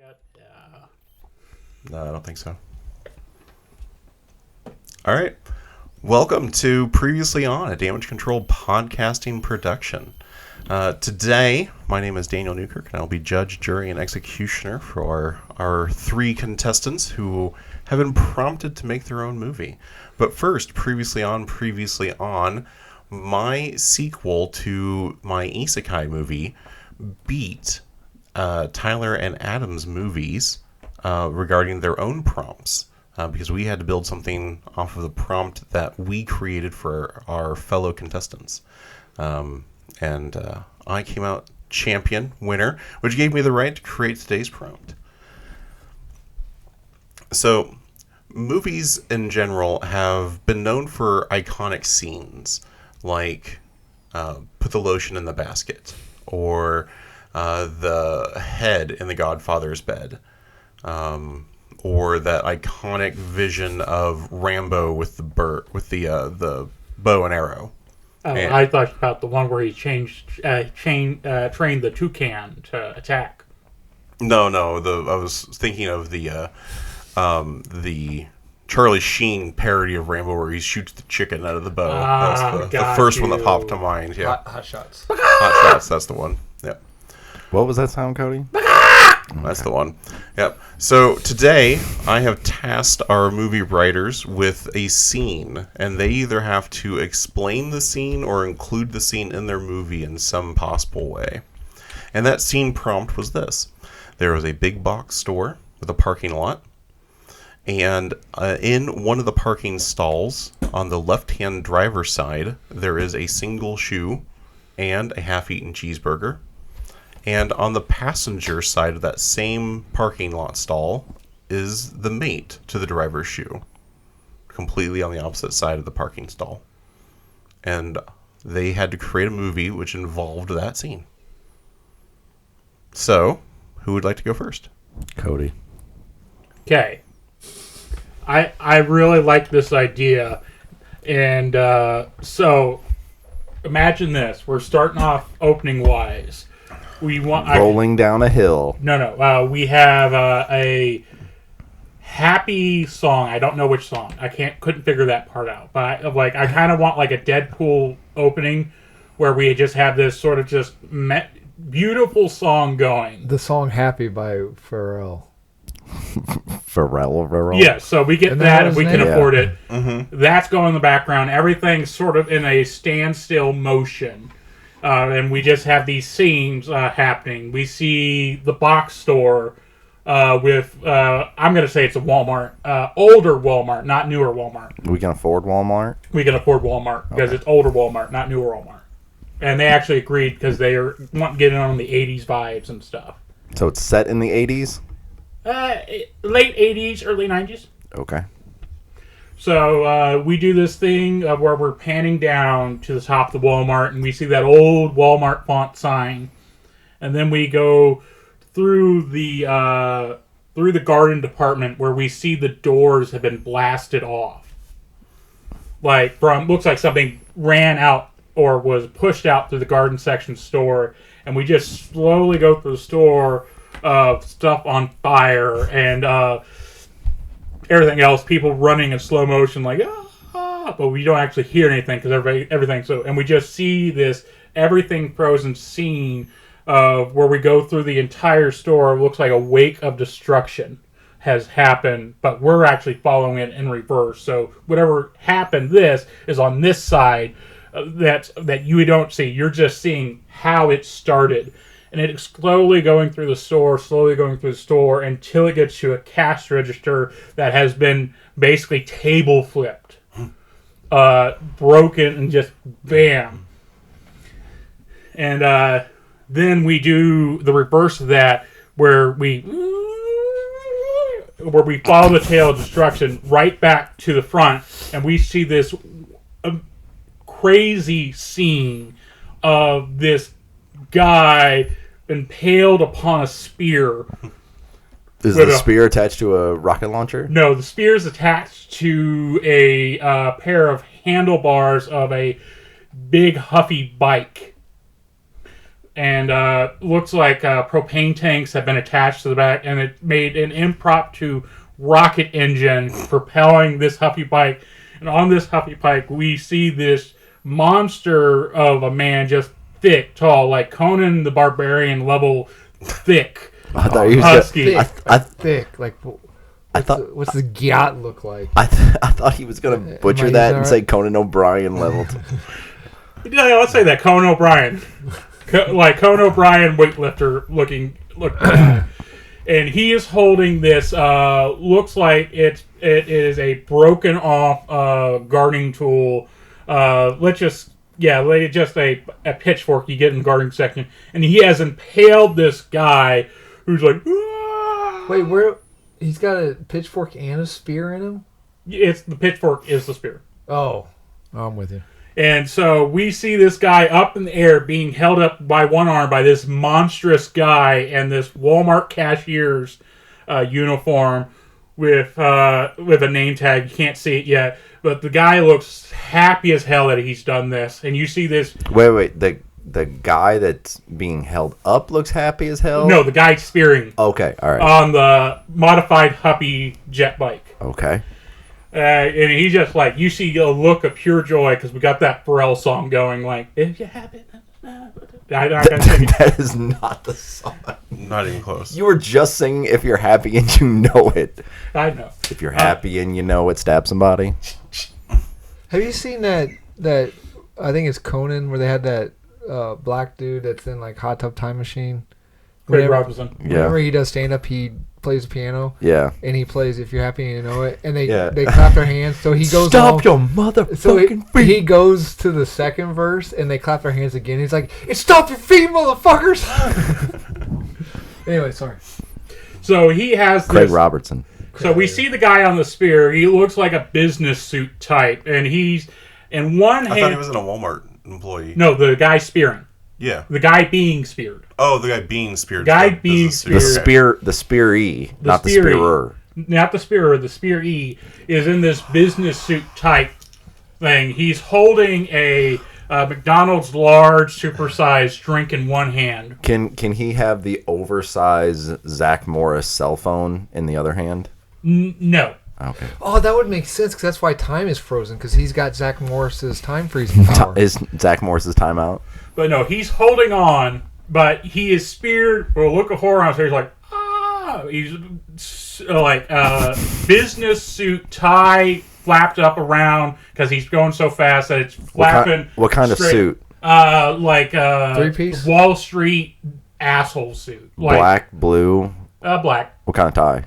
yet? Yeah. No, I don't think so. All right. Welcome to Previously On, a Damage Control podcasting production. Today, my name is Daniel Newkirk, and I'll be judge, jury, and executioner for our three contestants who have been prompted to make their own movie. But first, Previously On, my sequel to my isekai movie beat Tyler and Adam's movies regarding their own prompts. Because we had to build something off of the prompt that we created for our fellow contestants. And I came out champion, winner, which gave me the right to create today's prompt. So, movies in general have been known for iconic scenes, like put the lotion in the basket, or the head in the Godfather's bed, or that iconic vision of Rambo with the bow and arrow. Oh, I thought about the one where he trained the toucan to attack. No, I was thinking of the Charlie Sheen parody of Rambo where he shoots the chicken out of the bow. That's the first one that popped to mind. Yeah, Hot Shots. Hot Shots. That's the one. Yep. What was that sound, Cody? That's the one. Yep. So today I have tasked our movie writers with a scene, and they either have to explain the scene or include the scene in their movie in some possible way. And that scene prompt was this. There was a big box store with a parking lot, and in one of the parking stalls on the left-hand driver's side, there is a single shoe and a half-eaten cheeseburger. And on the passenger side of that same parking lot stall is the mate to the driver's shoe, completely on the opposite side of the parking stall. And they had to create a movie which involved that scene. So, who would like to go first? Cody. Okay. I really like this idea. And so, imagine this. We're starting off opening-wise. We want rolling down a hill. No. We have a happy song. I don't know which song. I couldn't figure that part out. But I kind of want like a Deadpool opening where we just have this sort of just beautiful song going. The song "Happy" by Pharrell. Pharrell. Yeah, so we get that if we can afford it. Mm-hmm. That's going in the background. Everything's sort of in a standstill motion. And we just have these scenes happening. We see the box store with, I'm going to say it's a Walmart, older Walmart, not newer Walmart. We can afford Walmart? We can afford Walmart because it's older Walmart, not newer Walmart. And they actually agreed because they want to get in on the 80s vibes and stuff. So it's set in the 80s? Late 80s, early 90s. Okay. So we do this thing where we're panning down to the top of the Walmart, and we see that old Walmart font sign, and then we go through the garden department where we see the doors have been blasted off, looks like something ran out or was pushed out through the garden section store, and we just slowly go through the store, stuff on fire and. Everything else, people running in slow motion, but we don't actually hear anything because everything's so. And we just see this everything frozen scene of where we go through the entire store. It looks like a wake of destruction has happened, but we're actually following it in reverse. So whatever happened, this is on this side that you don't see. You're just seeing how it started. And it's slowly going through the store until it gets to a cash register that has been basically table flipped, broken, and just bam. And then we do the reverse of that, where we follow the tail of destruction right back to the front, and we see this crazy scene of this guy impaled upon a spear. Is the spear attached to a rocket launcher? No, the spear is attached to a pair of handlebars of a big huffy bike. and looks like propane tanks have been attached to the back, and it made an impromptu rocket engine propelling this Huffy Pike. And on this Huffy Pike, we see this monster of a man, just thick, tall, like Conan the Barbarian level thick, I thought he was husky. Thick. Like, what's the gyat look like? I thought he was gonna butcher that and say Conan O'Brien leveled. Yeah, let's say that Conan O'Brien, like Conan O'Brien weightlifter looking. And he is holding this. Looks like it is a broken off gardening tool. Just a pitchfork you get in the gardening section, and he has impaled this guy who's like. Aah! Wait, where? He's got a pitchfork and a spear in him. It's the pitchfork is the spear. Oh, I'm with you. And so we see this guy up in the air being held up by one arm by this monstrous guy and this Walmart cashier's uniform with a name tag. You can't see it yet, but the guy looks happy as hell that he's done this. And you see this. Wait. The guy that's being held up looks happy as hell? No, the guy spearing. Okay, all right. On the modified Huppy jet bike. Okay. And he's just like, you see a look of pure joy because we got that Pharrell song going, like, if you have it. That is not the song. Not even close. You were just singing If You're Happy and You Know It. I know. If you're happy and you know it, stab somebody. Have you seen that I think it's Conan, where they had that black dude that's in like Hot Tub Time Machine? Craig Robinson. Whenever he does stand up, he plays the piano. Yeah. And he plays If You're Happy and You Know It. And they clap their hands. So he goes Stop your motherfucking feet. He goes to the second verse and they clap their hands again. He's like, "It's stop your feet, motherfuckers." Anyway, sorry. So he has this. Craig Robertson. So we see the guy on the spear. He looks like a business suit type. And he's in one hand. I thought he was a Walmart employee. No, the guy spearing. Yeah. The guy being speared. Oh, the guy being speared. Guy being speared. The spearee, not the spearer. Not the spearer. The spearee is in this business suit type thing. He's holding a McDonald's large, supersized drink in one hand. Can he have the oversized Zach Morris cell phone in the other hand? No. Okay. Oh, that would make sense because that's why time is frozen, because he's got Zach Morris's time freezing power. Is Zach Morris's timeout? But no, he's holding on, but he is speared. Well, look at horror on his face, like, ah! He's like business suit tie flapped up around because he's going so fast that it's flapping. What kind of suit? Like three-piece? Wall Street asshole suit. Like, Black, blue? Black. What kind of tie?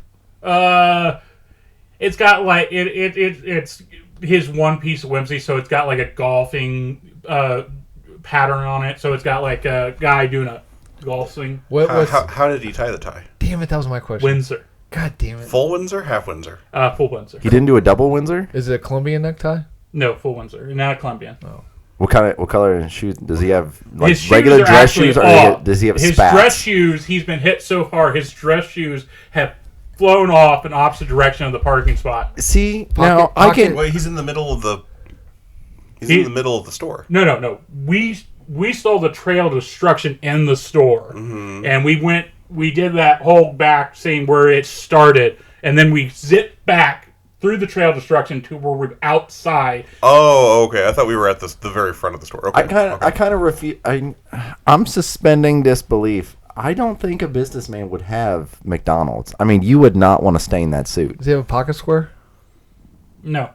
It's got like it's his one piece of whimsy, so it's got like a golfing pattern on it. So it's got like a guy doing a golf swing. How did he tie the tie? Damn it, that was my question. Windsor. God damn it. Full Windsor, half Windsor? Full Windsor. He didn't do a double Windsor? Is it a Colombian necktie? No, full Windsor. Not a Colombian. Oh. What color shoes does he have? Like His shoes regular are dress actually shoes, or off. does he have his spats? dress shoes? He's been hit so hard. His dress shoes have flown off in opposite direction of the parking spot. See, now I can. Wait, he's in the middle of the. He's in the middle of the store. No. We stole the trail of destruction in the store, and we did that whole back scene where it started, and then we zipped back through the trail of destruction to where we're outside. Oh, okay. I thought we were at the very front of the store. Okay. I kind of refuse. I'm suspending disbelief. I don't think a businessman would have McDonald's. I mean, you would not want to stain that suit. Does he have a pocket square? No.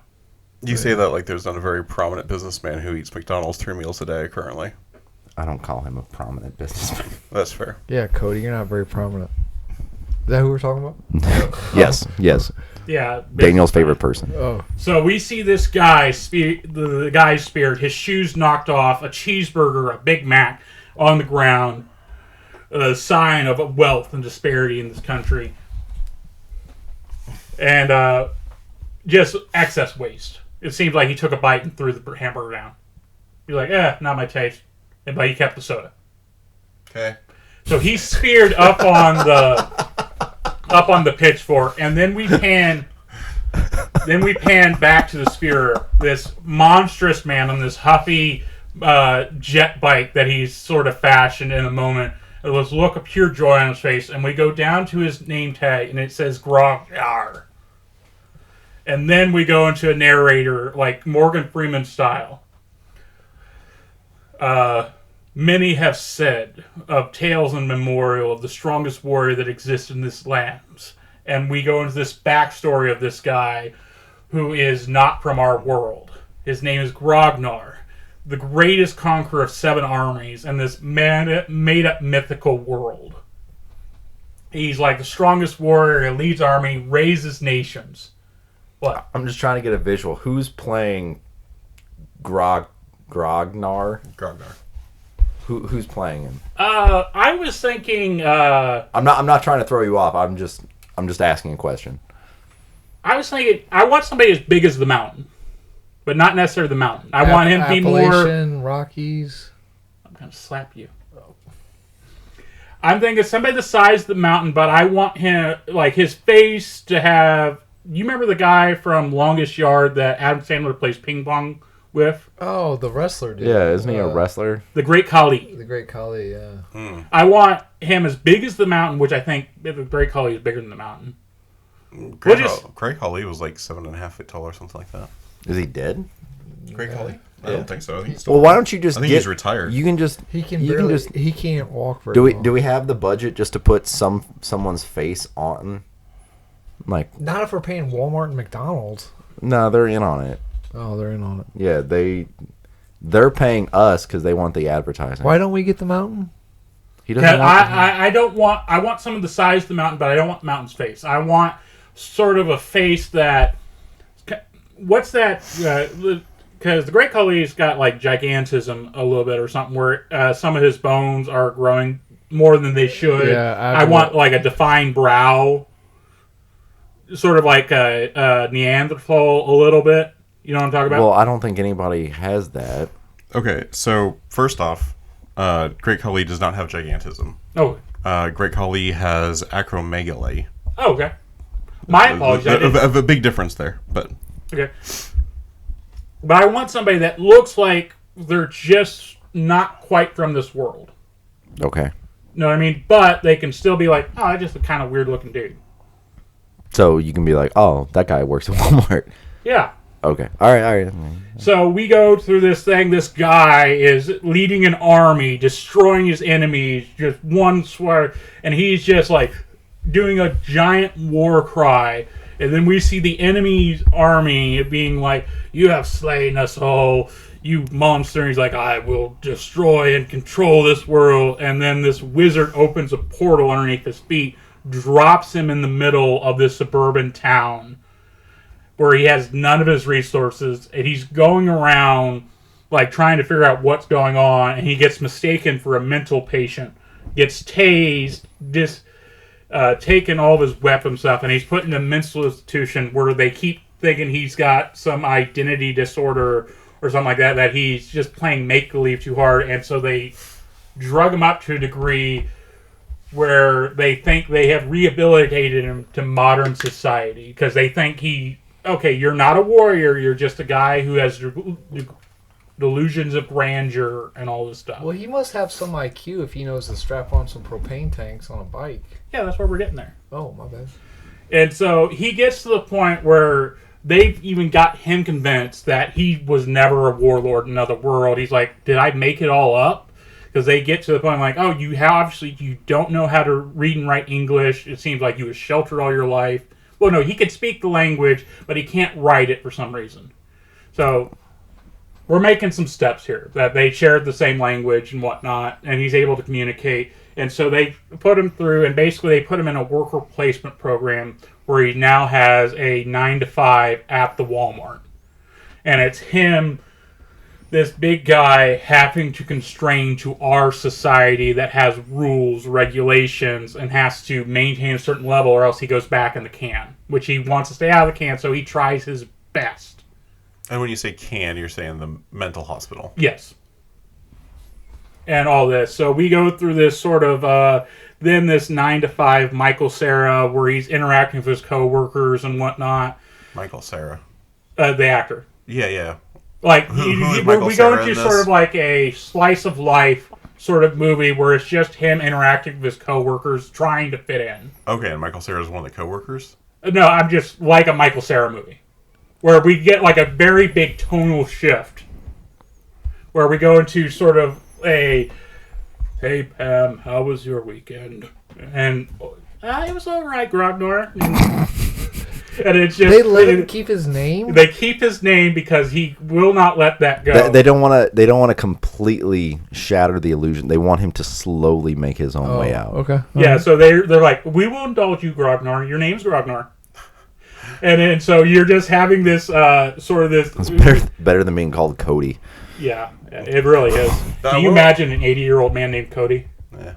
You say that like there's not a very prominent businessman who eats McDonald's 3 meals a day currently. I don't call him a prominent businessman. That's fair. Yeah, Cody, you're not very prominent. Is that who we're talking about? Yes. Yeah. Daniel's favorite person. Oh. So we see this guy, the guy's speared, his shoes knocked off, a cheeseburger, a Big Mac on the ground, a sign of wealth and disparity in this country, and just excess waste. It seems like he took a bite and threw the hamburger down. He's like, not my taste. But he kept the soda. Okay. So he's speared up on the pitchfork, and then we pan back to the spearer. This monstrous man on this Huffy jet bike that he's sort of fashioned in a moment. It was a look of pure joy on his face, and we go down to his name tag, and it says Grognard. And then we go into a narrator, like Morgan Freeman style. Many have said of tales and memorial of the strongest warrior that exists in this lands. And we go into this backstory of this guy who is not from our world. His name is Grognard, the greatest conqueror of 7 armies in this made-up mythical world. He's like the strongest warrior, he leads army, raises nations. What? I'm just trying to get a visual. Who's playing Grognard? Grognard. Who's playing him? I was thinking. I'm not trying to throw you off. I'm just asking a question. I was thinking. I want somebody as big as the mountain, but not necessarily the mountain. I want him to be more. Appalachian, Rockies. I'm gonna slap you. I'm thinking somebody the size of the mountain, but I want him like his face to have. You remember the guy from Longest Yard that Adam Sandler plays ping pong with? Oh, the wrestler, dude. Yeah, isn't he a wrestler? The Great Khali. The Great Khali, yeah. I want him as big as the mountain, which I think the Great Khali is bigger than the mountain. Great Khali was like 7.5 feet tall or something like that. Is he dead? Great Khali? I Yeah. don't think so. I think he's still Well, why don't you just? I think he's retired. You can just. He can you barely. can just. He can't walk very Do we well. have the budget just to put someone's face on? Like, Not if we're paying Walmart and McDonald's. no, they're in on it. Oh, they're in on it. Yeah, they're paying us because they want the advertising. Why don't we get the mountain? He doesn't want. I don't want. I want some of the size of the mountain, but I don't want the mountain's face. I want sort of a face that. What's that? Because the Great Khali's got like gigantism a little bit or something, where some of his bones are growing more than they should. Yeah, I want like a defined brow. Sort of like a Neanderthal a little bit. You know what I'm talking about? Well, I don't think anybody has that. Okay, so first off, Great Khali does not have gigantism. Oh. Great Khali has acromegaly. Oh, okay. My apologies. I didn't- Of a big difference there, but Okay. But I want somebody that looks like they're just not quite from this world. Okay. You know what I mean? But they can still be like, oh, that's just a kind of weird looking dude. So you can be like, oh, that guy works at Walmart. Yeah. Okay. All right. So we go through this thing. This guy is leading an army, destroying his enemies, just one swear. And he's just like doing a giant war cry. And then we see the enemy's army being like, you have slain us all, you monster. And he's like, I will destroy and control this world. And then this wizard opens a portal underneath his feet, drops him in the middle of this suburban town where he has none of his resources. And he's going around like trying to figure out what's going on. And he gets mistaken for a mental patient, gets tased, taken all of his weapon stuff, and he's put in a mental institution where they keep thinking he's got some identity disorder or something like that, that he's just playing make-believe too hard, and so they drug him up to a degree where they think they have rehabilitated him to modern society, because they think you're not a warrior, you're just a guy who has delusions of grandeur and all this stuff. Well, he must have some IQ if he knows to strap on some propane tanks on a bike. Yeah, that's where we're getting there. Oh, my bad. And so he gets to the point where they've even got him convinced that he was never a warlord in another world. He's like, did I make it all up? Because they get to the point like, oh, you don't know how to read and write English. It seems like you was sheltered all your life. Well, no, he can speak the language, but he can't write it for some reason. So we're making some steps here that they shared the same language and whatnot, and he's able to communicate. And so they put him through, and basically they put him in a worker placement program where he now has a 9-to-5 at the Walmart. And it's him, this big guy, having to constrain to our society that has rules, regulations, and has to maintain a certain level or else he goes back in the can, which he wants to stay out of the can, so he tries his best. And when you say can, you're saying the mental hospital. Yes. And all this. So we go through this sort of, then this 9-to-5 Michael Cera, where he's interacting with his coworkers and whatnot. Michael Cera. The actor. Yeah. Like Who's we Michael go Cera into in sort this? of like a slice of life sort of movie where it's just him interacting with his coworkers, trying to fit in. Okay, and Michael Cera is one of the coworkers. No, I'm just like a Michael Cera movie, where we get like a very big tonal shift, where we go into sort of a, hey Pam, how was your weekend? And it was all right, Grognor. And it's just They let him keep his name. They keep his name because he will not let that go. They don't want to. They don't want to completely shatter the illusion. They want him to slowly make his own way out. Okay. Yeah, so they're like, we will indulge you, Grognor. Your name's Grognor. And so you're just having this sort of this. It's better than being called Cody. Yeah, it really is. Can you imagine an 80-year-old man named Cody? Yeah.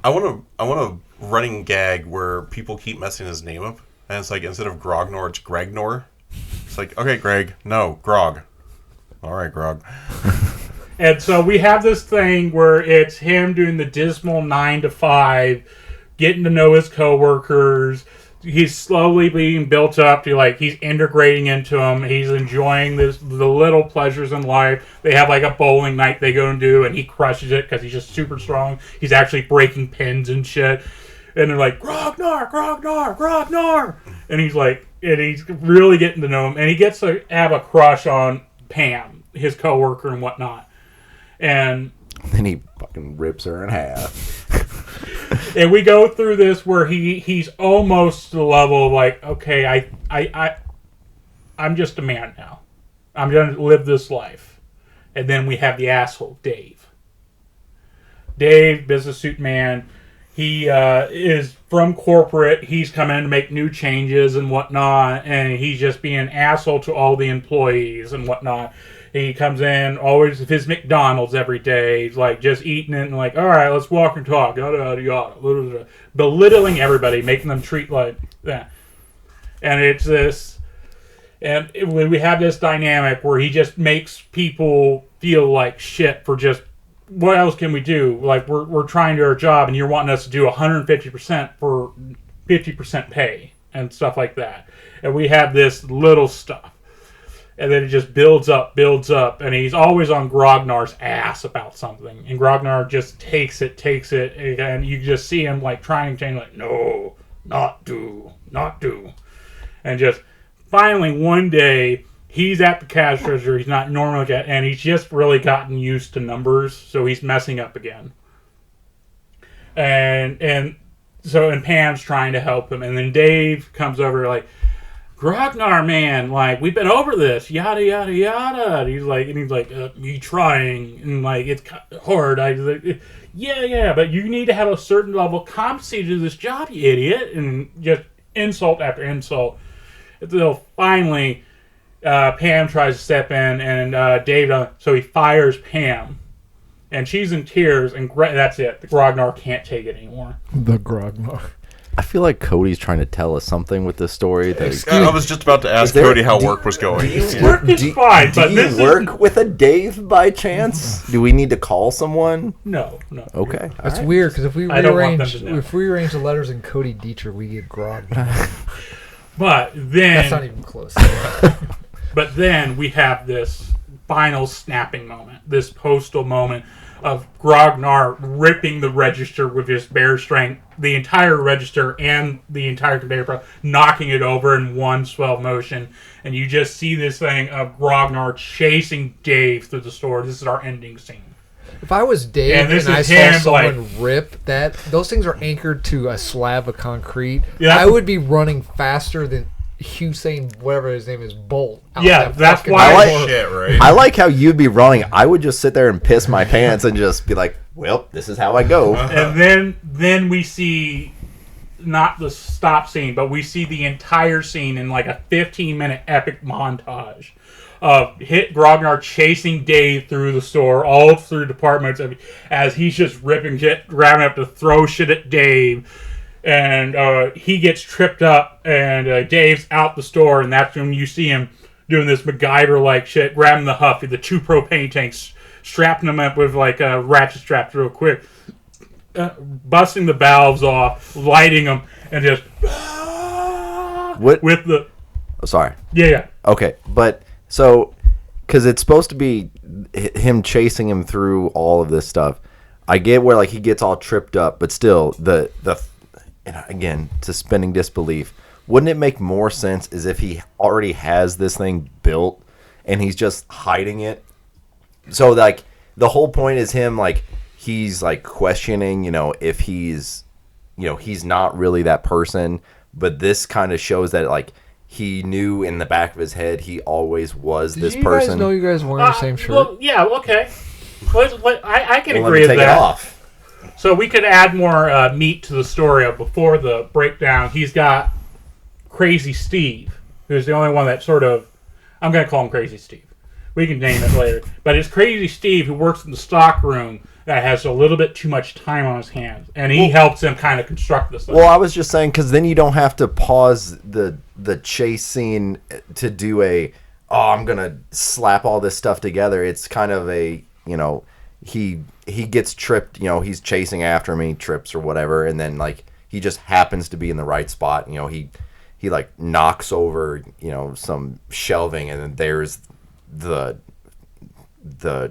I want a running gag where people keep messing his name up. And it's like, instead of Grognor, it's Gregnor. It's like, okay, Greg. No, Grog. All right, Grog. And so we have this thing where it's him doing the dismal 9 to 5, getting to know his coworkers. He's slowly being built up to, like, he's integrating into them. He's enjoying the little pleasures in life. They have like a bowling night they go and do, and he crushes it because he's just super strong. He's actually breaking pins and shit. And they're like, Grognor, Grognor, Grognor. And he's like, and he's really getting to know him. And he gets to have a crush on Pam, his coworker and whatnot. And Then he fucking rips her in half. and we go through this where he's almost to the level of like, okay, I'm just a man now. I'm going to live this life. And then we have the asshole, Dave. Dave, business suit man. He is from corporate. He's come in to make new changes and whatnot, and he's just being an asshole to all the employees and whatnot. He comes in always with his McDonald's every day. He's like just eating it and like, all right, let's walk and talk, yada yada yada, belittling everybody, making them treat like that. And it's this, and we have this dynamic where he just makes people feel like shit for just. What else can we do? Like, we're trying to do our job, and you're wanting us to do 150% for 50% pay and stuff like that. And we have this little stuff. And then it just builds up, and he's always on Grognor's ass about something. And Grognor just takes it, and you just see him, like, trying to change, like, no, not do. And just, finally, one day, he's at the cash register. He's not normally at, and he's just really gotten used to numbers, so he's messing up again. And Pam's trying to help him, and then Dave comes over like, Grognor, man, like we've been over this, yada yada yada. And he's like, me trying, and like it's hard. I like, yeah, but you need to have a certain level of competency to do this job, you idiot, and just insult after insult until finally. Pam tries to step in, and Dave so he fires Pam. And she's in tears, and that's it. The Grognor can't take it anymore. The Grognor. I feel like Cody's trying to tell us something with this story. I was just about to ask Cody how work was going. Work is fine, but do this you work with a Dave by chance? Do we need to call someone? No. Okay. That's weird because if we I don't want them rearrange to know. the letters in Cody Dietrich, we get Grognor. But then... That's not even close. But then we have this final snapping moment, this postal moment of Grognor ripping the register with his bare strength, the entire register and the entire conveyor belt, knocking it over in one swell motion. And you just see this thing of Grognor chasing Dave through the store. This is our ending scene. If I was Dave and I saw someone rip that, those things are anchored to a slab of concrete. Yeah. I would be running faster than Usain, whatever his name is, Bolt. Yeah, that's why. I like shit, right? I like how you'd be running. I would just sit there and piss my pants and just be like, well, this is how I go. And then we see not the stop scene, but we see the entire scene in like a 15-minute epic montage of Grognor chasing Dave through the store, all through departments, as he's just ripping shit, grabbing up to throw shit at Dave. And he gets tripped up, and Dave's out the store, and that's when you see him doing this MacGyver-like shit, grabbing the Huffy, the 2 propane tanks, strapping them up with like a ratchet straps real quick, busting the valves off, lighting them, and just What? with the Sorry. yeah. Okay, but so because it's supposed to be him chasing him through all of this stuff. I get where like he gets all tripped up, but still the and again, suspending disbelief. Wouldn't it make more sense as if he already has this thing built and he's just hiding it? So like the whole point is him like he's like questioning, if he's he's not really that person, but this kind of shows that like he knew in the back of his head he always was this person. Did you guys know you guys wearing the same shirt? Well, yeah, okay. I can Well, agree with take that. it off. So we could add more meat to the story of before the breakdown. He's got Crazy Steve, who's the only one that sort of... I'm going to call him Crazy Steve. We can name it later. But it's Crazy Steve who works in the stock room that has a little bit too much time on his hands. And he helps him kind of construct this thing. Well, I was just saying, because then you don't have to pause the chase scene to do I'm going to slap all this stuff together. It's kind of he gets tripped, he's chasing after him, he trips or whatever, and then, like, he just happens to be in the right spot. He like, knocks over, some shelving, and then there's the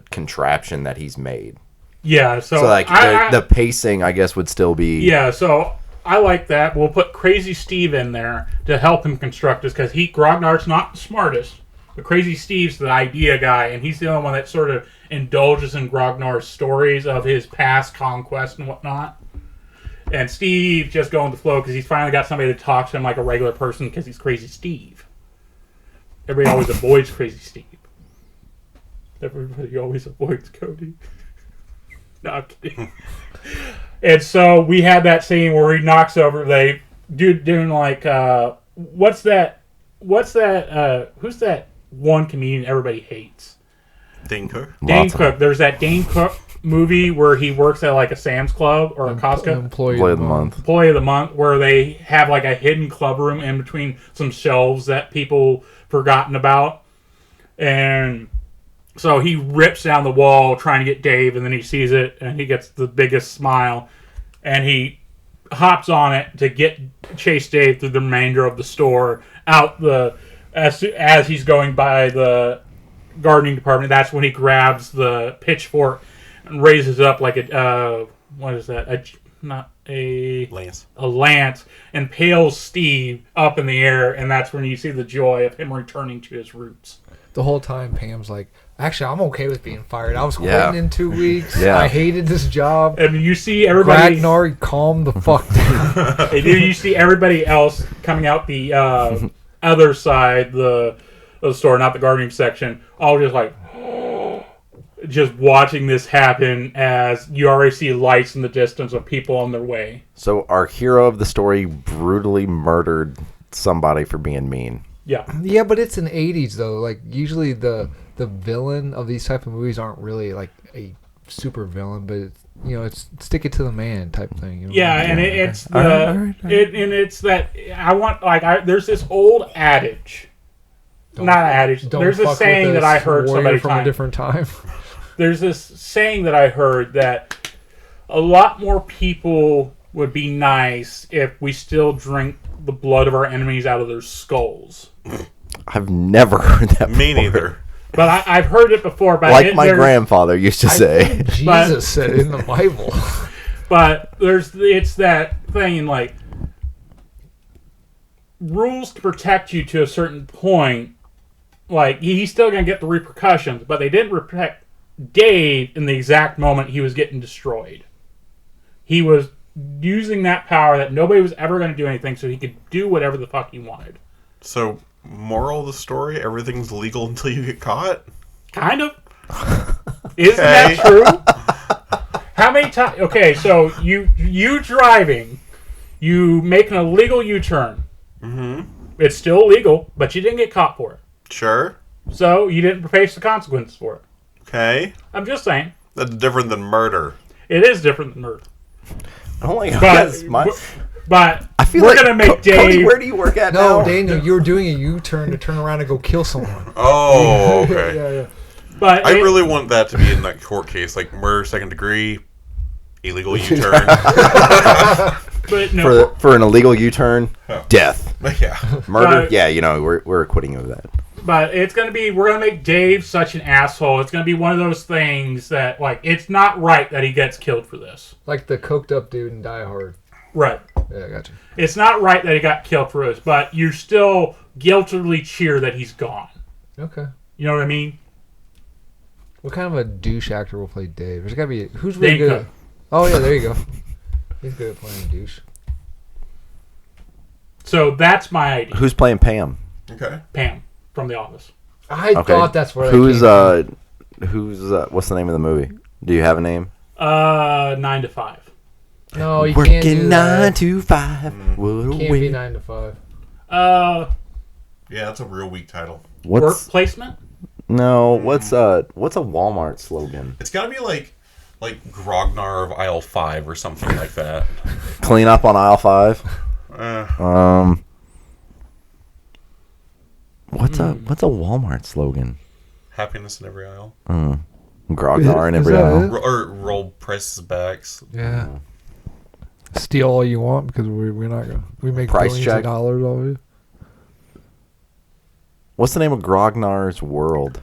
contraption that he's made. Yeah, so like, the pacing, I guess, would still be... Yeah, so I like that. We'll put Crazy Steve in there to help him construct this, because Grognard's not the smartest. But Crazy Steve's the idea guy, and he's the only one that sort of indulges in Grognard's stories of his past conquest and whatnot. And Steve just going with the flow because he's finally got somebody to talk to him like a regular person because he's Crazy Steve. Everybody always avoids Crazy Steve. Everybody always avoids Cody. No, I'm kidding. And so we had that scene where he knocks over, they doing like, who's that one comedian everybody hates? Dane Cook. Dane Cook. There's that Dane Cook movie where he works at like a Sam's Club or a Costco. Employee of the month. Employee of the month, where they have like a hidden club room in between some shelves that people forgotten about. And so he rips down the wall trying to get Dave, and then he sees it and he gets the biggest smile, and he hops on it to chase Dave through the remainder of the store out as he's going by the gardening department. That's when he grabs the pitchfork and raises up like what is that? A lance, and impales Steve up in the air, and that's when you see the joy of him returning to his roots. The whole time, Pam's like, actually, I'm okay with being fired. I was quitting in 2 weeks. Yeah. I hated this job. And you see everybody... Ragnar, calm the fuck down. And you see everybody else coming out the other side of the store, not the gardening section, all just like... just watching this happen as you already see lights in the distance of people on their way. So our hero of the story brutally murdered somebody for being mean. Yeah. Yeah, but it's in the 80s, though. Like, usually the villain of these type of movies aren't really, like, a super villain, but, it's stick it to the man type thing. Yeah, and it's that... I want... there's this old adage. There's a saying that I heard somebody from a different time. There's this saying that I heard that a lot more people would be nice if we still drink the blood of our enemies out of their skulls. I've never heard that before. Me neither. But I've heard it before. But like my grandfather used to say. Jesus said it in the Bible. But it's that thing, like, rules to protect you to a certain point. Like, he's still going to get the repercussions, but they didn't protect Dave in the exact moment he was getting destroyed. He was using that power that nobody was ever going to do anything, so he could do whatever the fuck he wanted. So, moral of the story, everything's legal until you get caught? Kind of. Isn't that true? How many times... Okay, so you driving, you make an illegal U-turn. Mm-hmm. It's still illegal, but you didn't get caught for it. Sure. So, you didn't face the consequences for it. Okay. I'm just saying. That's different than murder. It is different than murder. Oh my God. But I feel we're like going to make Dave... Cody, where do you work at now? No, Daniel, you were doing a U-turn to turn around and go kill someone. Oh, okay. Yeah. But I really want that to be in that court case, like murder, second degree, illegal U-turn. But no. For an illegal U-turn, death. Yeah. Murder, we're acquitting you of that. But it's going to be, we're going to make Dave such an asshole. It's going to be one of those things that, like, it's not right that he gets killed for this. Like the coked up dude in Die Hard. Right. Yeah, I got you. It's not right that he got killed for this, but you still guiltily cheer that he's gone. Okay. You know what I mean? What kind of a douche actor will play Dave? There's got to be... Who's really good? Cook. Oh, yeah, there you go. He's good at playing douche. So that's my idea. Who's playing Pam? Okay. Pam from The Office. I thought that's where Who's that came what's the name of the movie? Do you have a name? 9 to 5. from. No, you Working can't do 9 that. to 5. What a Can't be win. 9 to 5. Yeah, that's a real weak title. Work What's placement? no? What's a Walmart slogan? It's got to be like Grognar of Aisle 5 or something like that. Clean up on aisle 5. What's a Walmart slogan? Happiness in every aisle. Grognard in Is every that aisle. it? Or roll prices backs. Yeah. Steal all you want because we're not going to. We make Price billions check. of dollars off you. What's the name of Grognar's World?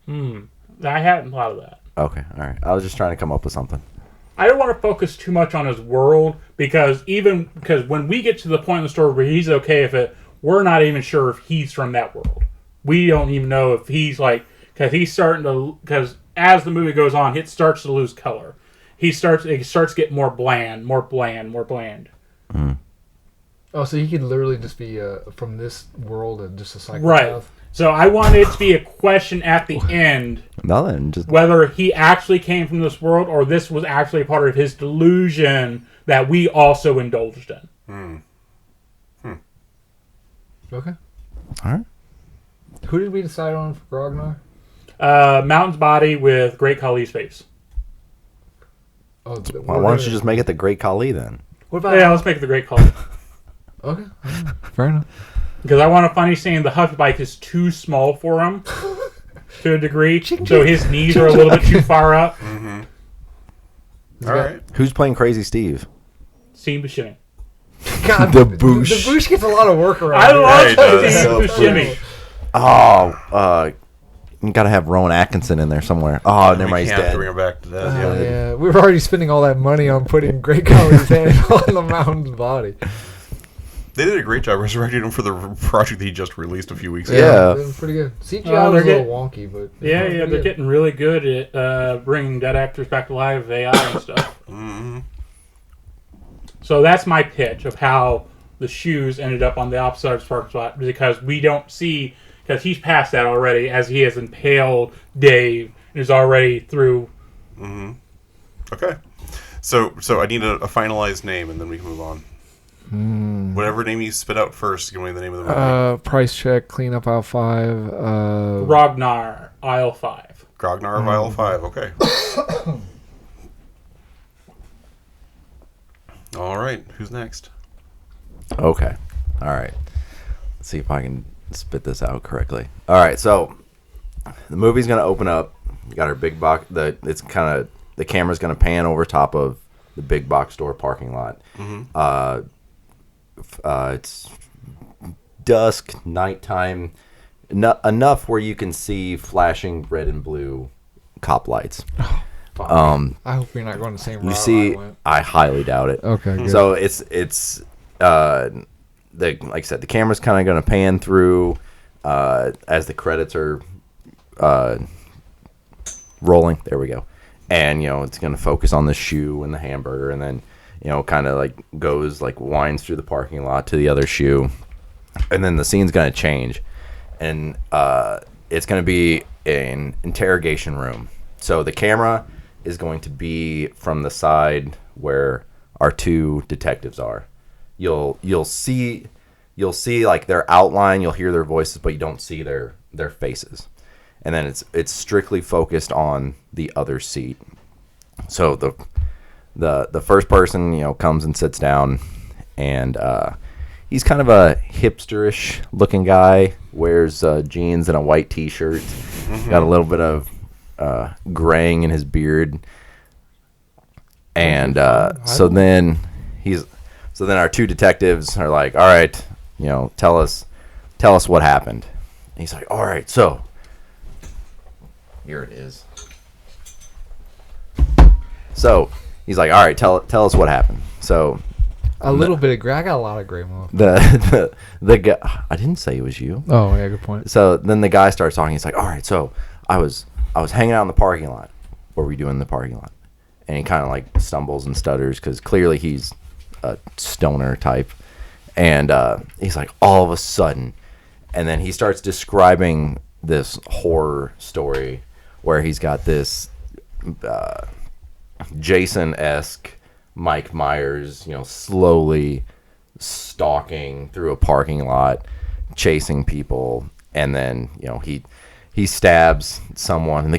I hadn't thought of that. Okay, all right. I was just trying to come up with something. I don't want to focus too much on his world because when we get to the point in the story where he's okay with it, we're not even sure if he's from that world. We don't even know if he's like, because as the movie goes on, it starts to lose color. It starts to get more bland. Oh, so he could literally just be from this world and just a psychopath? Right. So I wanted it to be a question at the end Nothing. Just whether he actually came from this world or this was actually a part of his delusion that we also indulged in. Okay. all right. Who did we decide on for Grognar? Mountain's body with Great Khali's face. Oh, Why don't you just make it the Great Khali then? What about... Yeah, let's make it the Great Khali. Okay. Fair enough. Because I want a funny saying the Huff bike is too small for him to a degree. So his knees are a little bit too far up. All right. Who's playing Crazy Steve? Steve Buscemi. God, The Boosh. The Boosh gets a lot of work around I here. love he does. Steve Buscemi. Oh, you gotta have Rowan Atkinson in there somewhere. Oh, never mind, he's Can't dead. bring him back to death. Yeah, we were already spending all that money on putting Great Khali's head on the mountain's body. They did a great job resurrecting him for the project that he just released a few weeks ago. Yeah. It was pretty good. CGI Oh, was a they're little wonky, but Yeah, pretty they're good. getting really good at bringing dead actors back to life with AI and stuff. So that's my pitch of how the shoes ended up on the opposite side of the parking spot because we don't see, because he's past that already as he has impaled Dave and is already through. Okay. So I need a finalized name, and then we can move on. Whatever name you spit out first, give me the name of the movie. Price check, clean up aisle 5. Ragnar, aisle 5. Grognar of Aisle 5. Okay. All right. Who's next? Okay. All right. Let's see if I can spit this out correctly. All right. So the movie's gonna open up. You got our big box. The camera's gonna pan over top of the big box store parking lot. It's dusk, nighttime, enough where you can see flashing red and blue cop lights. I hope you're not going the same route You see, I went. I highly doubt it. Okay, good. So it's like I said, the camera's kind of going to pan through as the credits are rolling. There we go. And it's going to focus on the shoe and the hamburger, and then kind of like goes like winds through the parking lot to the other shoe, and then the scene's going to change, and it's going to be an interrogation room. So the camera is going to be from the side where our two detectives are. You'll see like their outline, you'll hear their voices, but you don't see their faces. And then it's strictly focused on the other seat. So the first person, comes and sits down, and he's kind of a hipsterish looking guy, wears jeans and a white t-shirt, got a little bit of graying in his beard, and so then our two detectives are like, all right, tell us what happened. he's like, all right, so here it is. So he's like, all right, tell us what happened. So A little bit of gray. I got a lot of gray mouth. The guy, I didn't say it was you. Oh yeah, good point. So then the guy starts talking. He's like, all right, so I was hanging out in the parking lot. What were you doing in the parking lot? And he kind of like stumbles and stutters because clearly he's a stoner type. And he's like, all of a sudden, and then he starts describing this horror story where he's got this Jason-esque Mike Myers, slowly stalking through a parking lot, chasing people, and then he stabs someone, and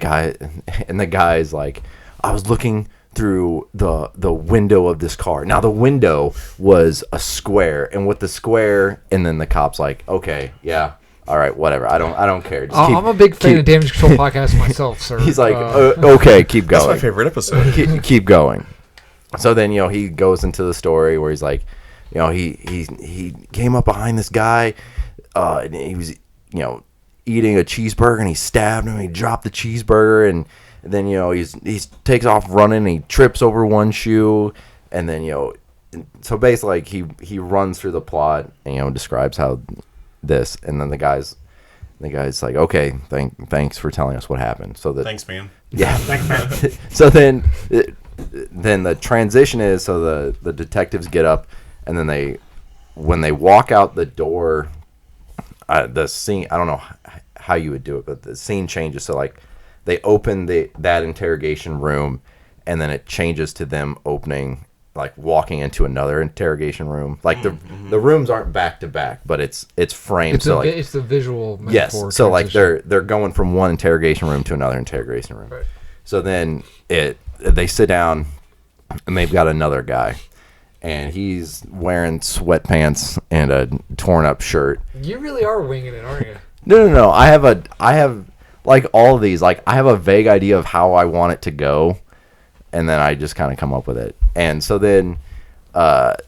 the guy's like, I was looking through the window of this car. Now the window was a square, and with the square, and then the cop's like, okay, yeah, all right, whatever. I don't care. Just I'm a big fan of Damage Control Podcast myself, sir. He's like, okay, keep going. That's my favorite episode. Keep going. So then, he goes into the story where he's like, he came up behind this guy, and he was, eating a cheeseburger, and he stabbed him, and he dropped the cheeseburger, and then, he takes off running, and he trips over one shoe, and then, so basically, like, he runs through the plot, and, describes how this, and then the guy's like, okay, thanks for telling us what happened. So that, Thanks, man. yeah. Thanks, man. So then the transition is, so the detectives get up, and then when they walk out the door, the scene, I don't know how you would do it, but the scene changes. So like they open that interrogation room, and then it changes to them walking into another interrogation room. Like the rooms aren't back to back, but it's framed. It's the visual metaphor. Yes. So like they're going from one interrogation room to another interrogation room. Right. So then they sit down, and they've got another guy, and he's wearing sweatpants and a torn up shirt. You really are winging it, aren't you? No. I have like all of these. Like I have a vague idea of how I want it to go, and then I just kind of come up with it. And so then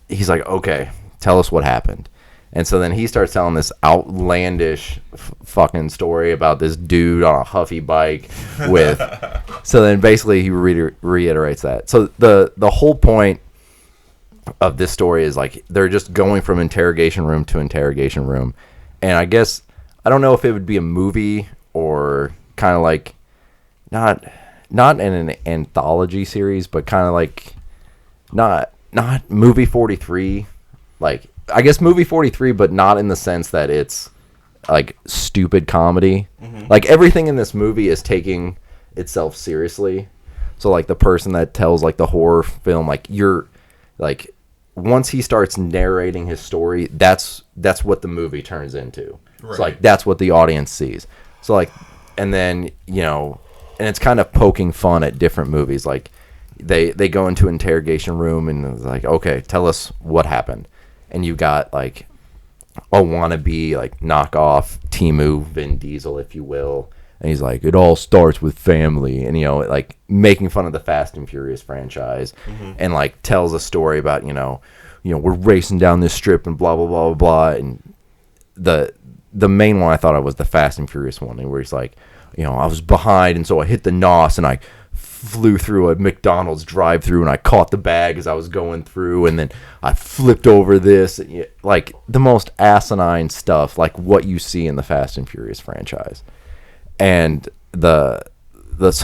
he's like, okay, tell us what happened. And so then he starts telling this outlandish fucking story about this dude on a Huffy bike with. So then basically he reiterates that. So the whole point of this story is like they're just going from interrogation room to interrogation room, and I guess I don't know if it would be a movie or kind of like not in an anthology series, but kind of like not movie 43, like. I guess movie 43, but not in the sense that it's like stupid comedy. Mm-hmm. Like everything in this movie is taking itself seriously. So like the person that tells like the horror film, like you're like once he starts narrating his story, that's what the movie turns into. Right. So like that's what the audience sees. So like, and then and it's kind of poking fun at different movies. Like they go into an interrogation room and it's like, okay, tell us what happened. And you got like a wannabe like knockoff Temu Vin Diesel, if you will, and he's like, it all starts with family, and like making fun of the Fast and Furious franchise, and like tells a story about we're racing down this strip and blah blah blah blah blah, and the main one I thought of was the Fast and Furious one, where he's like, I was behind and so I hit the NOS and I flew through a McDonald's drive-through and I caught the bag as I was going through, and then I flipped over this, like the most asinine stuff, like what you see in the Fast and Furious franchise. And so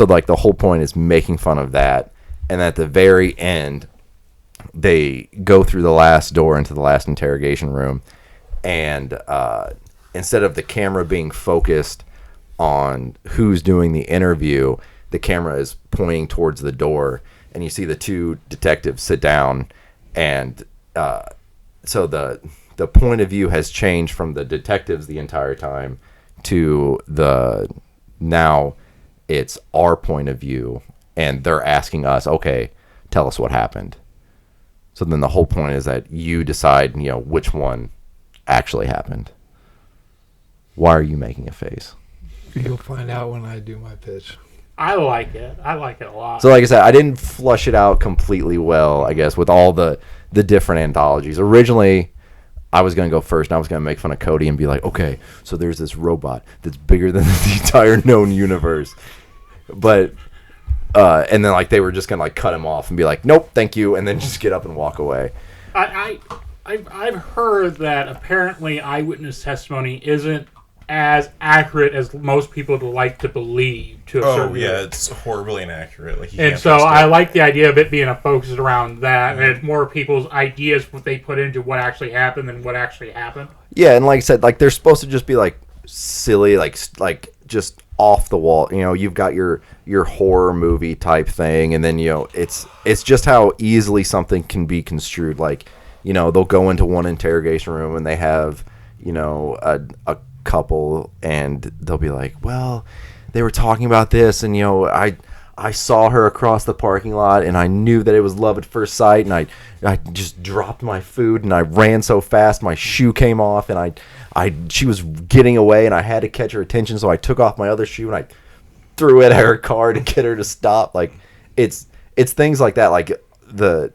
like the whole point is making fun of that, and at the very end they go through the last door into the last interrogation room, and instead of the camera being focused on who's doing the interview, the camera is pointing towards the door, and you see the two detectives sit down, and so the point of view has changed from the detectives the entire time to now it's our point of view, and they're asking us, okay, tell us what happened. So then the whole point is that you decide, which one actually happened. Why are you making a face? You'll find out when I do my pitch. I like it. I like it a lot. So like I said, I didn't flush it out completely well, I guess, with all the different anthologies. Originally, I was gonna go first, and I was gonna make fun of Cody and be like, okay, so there's this robot that's bigger than the entire known universe, but and then like they were just gonna like cut him off and be like, nope, thank you, and then just get up and walk away. I've heard that apparently eyewitness testimony isn't as accurate as most people would like to believe. It's horribly inaccurate. Like, and so I like the idea of it being focused around that, and it's more people's ideas what they put into what actually happened than what actually happened. Yeah, and like I said, like they're supposed to just be like silly, like just off the wall. You know, you've got your horror movie type thing, and then it's just how easily something can be construed. Like, they'll go into one interrogation room and they have a couple, and they'll be like, well, they were talking about this, and I saw her across the parking lot, and I knew that it was love at first sight, and I just dropped my food, and I ran so fast my shoe came off, and she was getting away, and I had to catch her attention, so I took off my other shoe and I threw it at her car to get her to stop. Like, it's things like that. Like the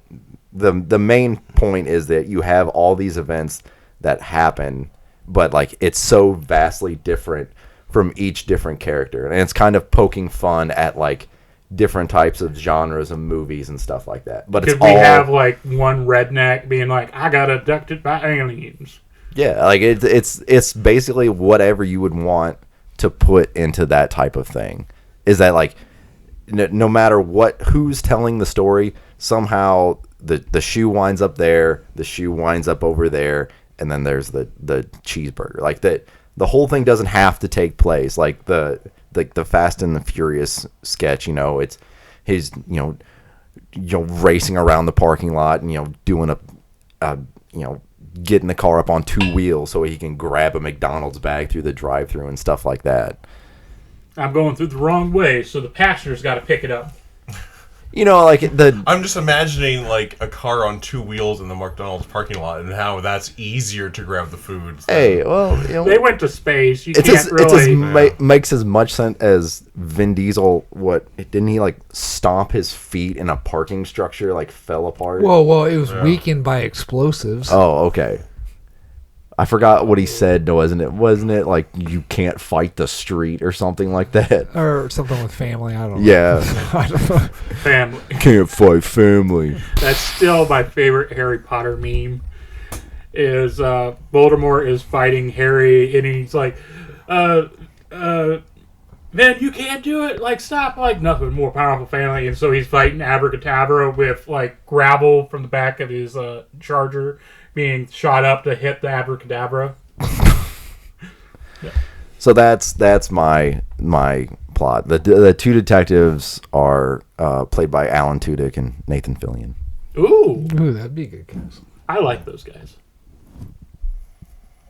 main point is that you have all these events that happen, but like it's so vastly different from each different character, and it's kind of poking fun at like different types of genres of movies and stuff like that. But Could we have like one redneck being like, I got abducted by aliens? Yeah, like it's basically whatever you would want to put into that type of thing. Is that like no matter who's telling the story, somehow the shoe winds up there, the shoe winds up over there, and then there's the cheeseburger. Like that, the whole thing doesn't have to take place. Like the Fast and the Furious sketch, it's his racing around the parking lot and doing a getting the car up on two wheels so he can grab a McDonald's bag through the drive-thru and stuff like that. I'm going through the wrong way, so the passenger's got to pick it up. I'm just imagining like a car on two wheels in the McDonald's parking lot, and how that's easier to grab the food. Hey, well, they went to space. Makes as much sense as Vin Diesel. Didn't he like stomp his feet in a parking structure, like fell apart? Well, it was weakened by explosives. Oh, okay. I forgot what he said, wasn't it? Wasn't it like you can't fight the street or something like that? Or something with family, I don't know. Yeah. I don't know. Family. Can't fight family. That's still my favorite Harry Potter meme. Is Voldemort is fighting Harry, and he's like, man, you can't do it. Like, stop. Like, nothing more powerful family. And so he's fighting Abracadabra with, like, gravel from the back of his charger being shot up to hit the Abracadabra. Yeah. So that's my plot. The two detectives are played by Alan Tudyk and Nathan Fillion. Ooh, that'd be a good cast. I like those guys.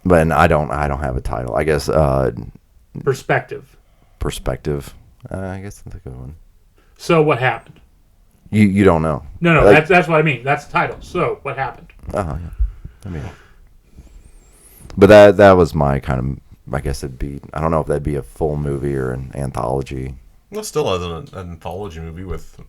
But I don't have a title. I guess Perspective. I guess that's a good one. So what happened? You don't know. No, like, that's what I mean. That's the title. So what happened? Yeah. But that was my kind of. I guess it'd be. I don't know if that'd be a full movie or an anthology. Well, still as an anthology movie with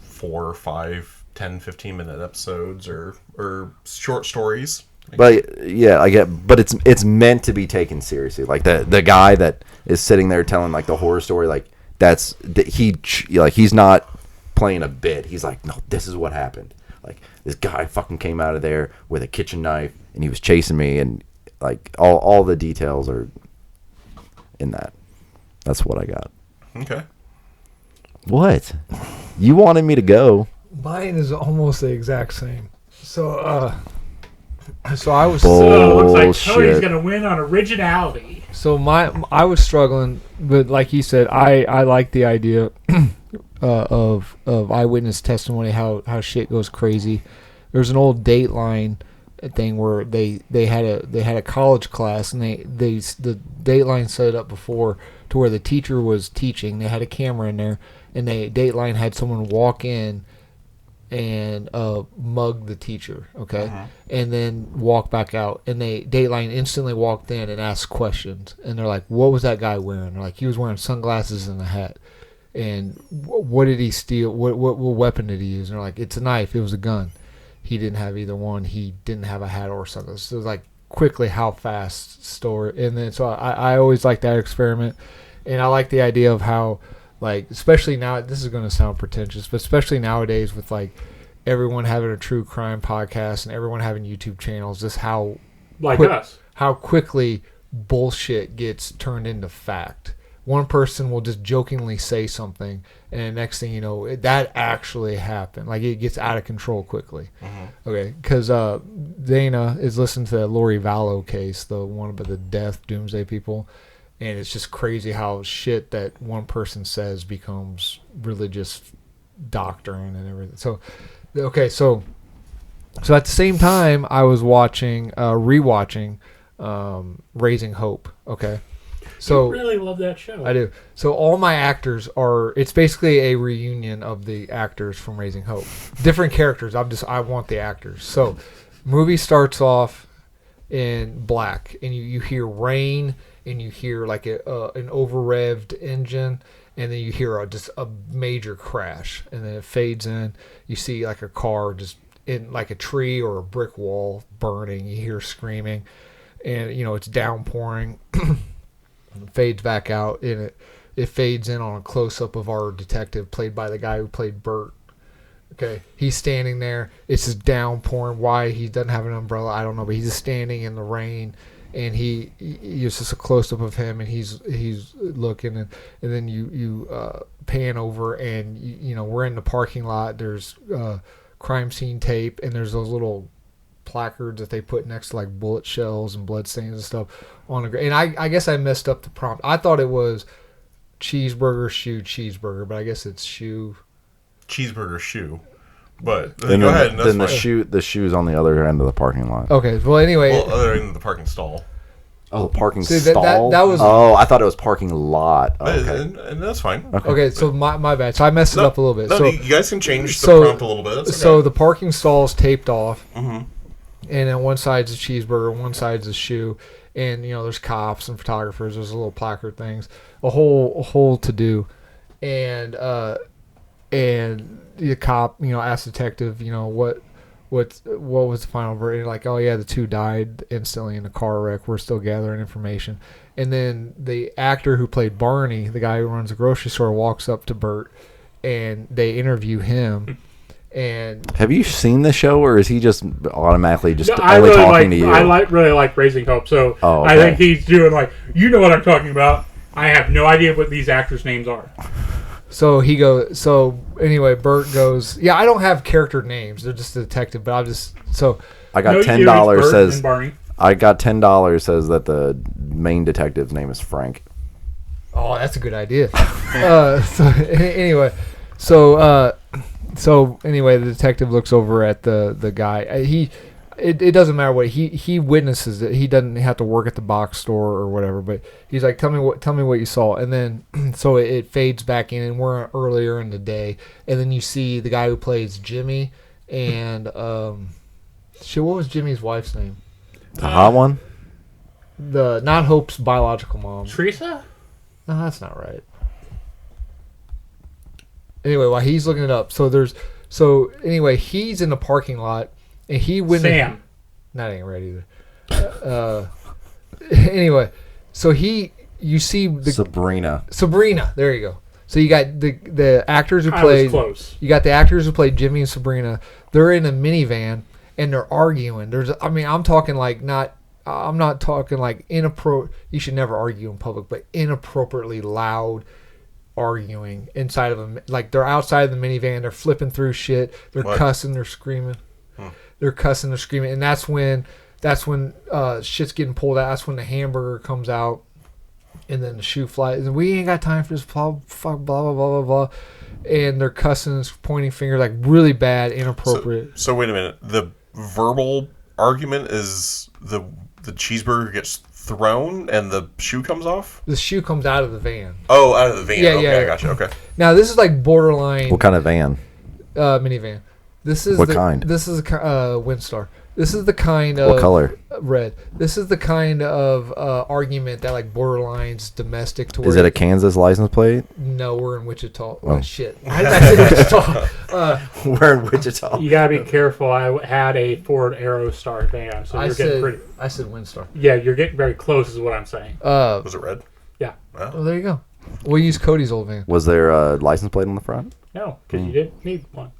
4, 5, 10, 15-minute episodes or short stories. But yeah, I get. But it's meant to be taken seriously. Like the guy that is sitting there telling like the horror story, like he's not playing a bit. He's like, no, this is what happened. Like, this guy fucking came out of there with a kitchen knife, and he was chasing me, and like all the details are in that. That's what I got. Okay. What? You wanted me to go. Mine is almost the exact same. So I was. Looks like Cody's gonna win on originality. So I was struggling, but like he said, I like the idea of eyewitness testimony, how shit goes crazy. There's an old Dateline thing where they had a college class, and the Dateline set it up before to where the teacher was teaching. They had a camera in there, and Dateline had someone walk in and mug the teacher, okay, and then walk back out. And Dateline instantly walked in and asked questions, and they're like, "What was that guy wearing?" They're like, "He was wearing sunglasses and a hat." And what did he steal? What weapon did he use? And they're like, "It's a knife. It was a gun." he didn't have either one. He didn't have a hat or something. So like quickly how fast story. And then so I always like that experiment, and I like the idea of how, like, especially now, this is going to sound pretentious, but especially nowadays with like everyone having a true crime podcast and everyone having YouTube channels, just how us, how quickly bullshit gets turned into fact. One person will just jokingly say something, and the next thing you know, that actually happened. Like, it gets out of control quickly. Mm-hmm. Okay, because Dana is listening to the Lori Vallow case, the one about the death doomsday people, and it's just crazy how shit that one person says becomes religious doctrine and everything. So, okay, so at the same time, I was rewatching Raising Hope. Okay. So you really love that show. I do. So all my actors it's basically a reunion of the actors from Raising Hope. Different characters. I want the actors. So movie starts off in black, and you hear rain, and you hear like an over-revved engine, and then you hear just a major crash, and then it fades in. You see like a car just in like a tree or a brick wall burning. You hear screaming, and it's downpouring. Fades back out, and it fades in on a close-up of our detective, played by the guy who played Bert. Okay, he's standing there. It's just downpouring. Why he doesn't have an umbrella, I don't know, but he's just standing in the rain, and it's just a close-up of him, and he's looking, and then you pan over, and we're in the parking lot. There's crime scene tape, and there's those little placards that they put next to like bullet shells and blood stains and stuff on the and I guess I messed up the prompt. I thought it was cheeseburger shoe cheeseburger, but I guess it's shoe cheeseburger shoe. But then go ahead. Then the shoe's on the other end of the parking lot. Okay. Well, anyway. Other end of the parking stall. Oh, the parking stall. That was. Oh, I thought it was parking lot. Okay, and that's fine. Okay, so my bad. So I messed it up a little bit. No, so you guys can change the prompt a little bit. That's okay. So the parking stall is taped off. Mm-hmm. And then one side's a cheeseburger, one side's a shoe, and there's cops and photographers. There's little placard things, a whole to do, and the cop asks the detective what was the final verdict? Like, oh yeah, the two died instantly in a car wreck. We're still gathering information, and then the actor who played Barney, the guy who runs the grocery store, walks up to Bert, and they interview him. And have you seen the show, or is he just automatically just only talking to you? I really like Raising Hope, so okay. I think he's doing like, what I'm talking about. I have no idea what these actors' names are. So he goes. So anyway, Bert goes. Yeah, I don't have character names. They're just a detective. But I got $10. Says I got $10. Says that the main detective's name is Frank. Oh, that's a good idea. So anyway, the detective looks over at the guy. It doesn't matter what he witnesses it. He doesn't have to work at the box store or whatever. But he's like, tell me what you saw. And then so it fades back in, and we're earlier in the day. And then you see the guy who plays Jimmy, and what was Jimmy's wife's name? The hot one. Not Hope's biological mom. Teresa? No, that's not right. Anyway, while he's looking it up, anyway, he's in the parking lot, and he went. Sam. That ain't right either. Anyway, so you see the Sabrina. There you go. So you got the actors who I played. was close. You got the actors who played Jimmy and Sabrina. They're in a minivan and they're arguing. I'm talking like not. I'm not talking like inappropriate. You should never argue in public, but inappropriately loud arguing inside of them. Like, they're outside of the minivan, they're flipping through shit, they're cussing, they're screaming. They're cussing, they're screaming, and that's when shit's getting pulled out. That's when the hamburger comes out, and then the shoe flies. And we ain't got time for this, blah blah blah blah blah. And they're cussing, pointing fingers, like really bad, inappropriate. So wait a minute. The verbal argument is the cheeseburger gets thrown and the shoe comes off? The shoe comes out of the van. Oh, out of the van. Yeah, okay, yeah. I got you. Okay. Now, this is like borderline... What kind of van? Minivan. This is what kind? This is a Windstar. This is the kind of What color? Red. This is the kind of argument that like borderlines domestic to. Is it a Kansas license plate? No, we're in Wichita. Oh. Shit. I did say Wichita. We're in Wichita. You gotta be careful. I had a Ford Aerostar van, so you're getting pretty. I said Windstar. Yeah, you're getting very close, is what I'm saying. Was it red? Yeah. Well, there you go. We'll use Cody's old van. Was there a license plate on the front? No, because you didn't need one.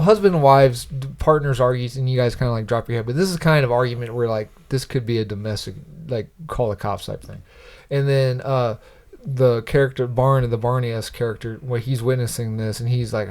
Husband and wives, partners argues, and you guys kind of like drop your head. But this is kind of argument where like this could be a domestic, like call the cops type thing. And then the character the Barney-esque character, where he's witnessing this, and he's like,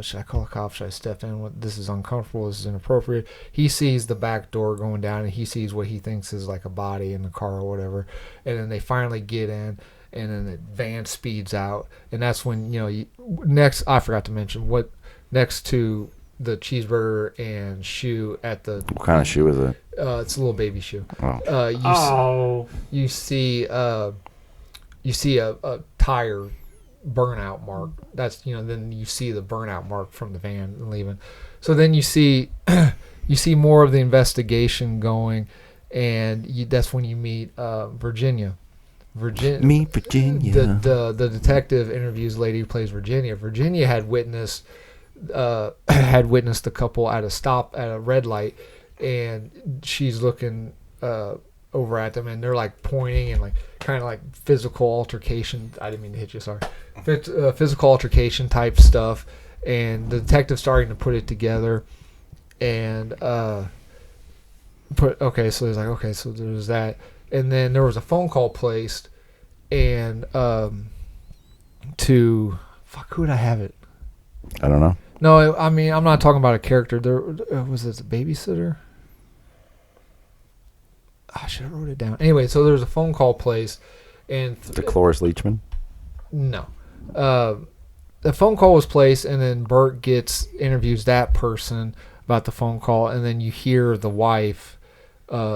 should I call the cops? Should I step in? This is uncomfortable. This is inappropriate. He sees the back door going down, and he sees what he thinks is like a body in the car or whatever. And then they finally get in. And then the van speeds out, and that's when next. I forgot to mention what next to the cheeseburger and shoe at the. What kind of shoe is it? It's a little baby shoe. Oh. You see a tire burnout mark. That's then you see the burnout mark from the van and leaving. So then you see more of the investigation going, and that's when you meet Virginia. Meet Virginia. The detective interviews lady who plays Virginia. Virginia had witnessed the couple at a red light, and she's looking over at them, and they're like pointing and like kind of like physical altercation. I didn't mean to hit you. Sorry. Physical altercation type stuff, and the detective starting to put it together, and so he's like, okay, so there's that. And then there was a phone call placed, and who would I have it? I don't know. No, I mean I'm not talking about a character. There was it a babysitter. I should have wrote it down. Anyway, so there was a phone call placed, and Cloris Leachman. No, the phone call was placed, and then Bert interviews that person about the phone call, and then you hear the wife.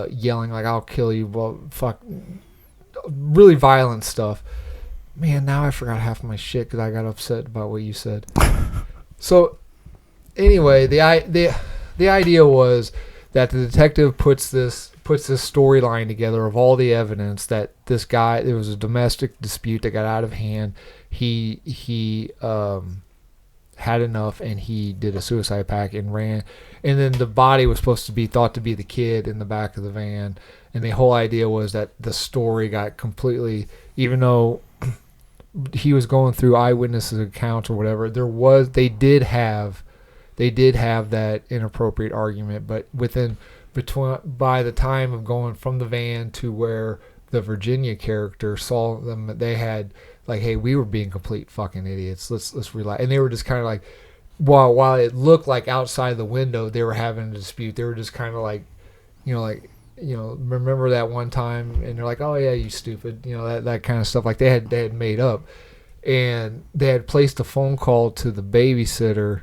Yelling like I'll kill you, well, fuck, really violent stuff. Man, now I forgot half of my shit because I got upset about what you said. So, anyway, the idea was that the detective puts this storyline together of all the evidence that this guy, there was a domestic dispute that got out of hand. He had enough, and he did a suicide pact and ran. And then the body was supposed to be thought to be the kid in the back of the van. And the whole idea was that the story got completely, even though he was going through eyewitnesses' accounts or whatever, they did have that inappropriate argument. But by the time of going from the van to where the Virginia character saw them, they had like, hey, we were being complete fucking idiots. Let's relax. And they were just kind of like, while it looked like outside the window they were having a dispute, they were just kind of like, remember that one time, and they're like, oh yeah, you stupid, that kind of stuff. Like they had made up, and they had placed a phone call to the babysitter.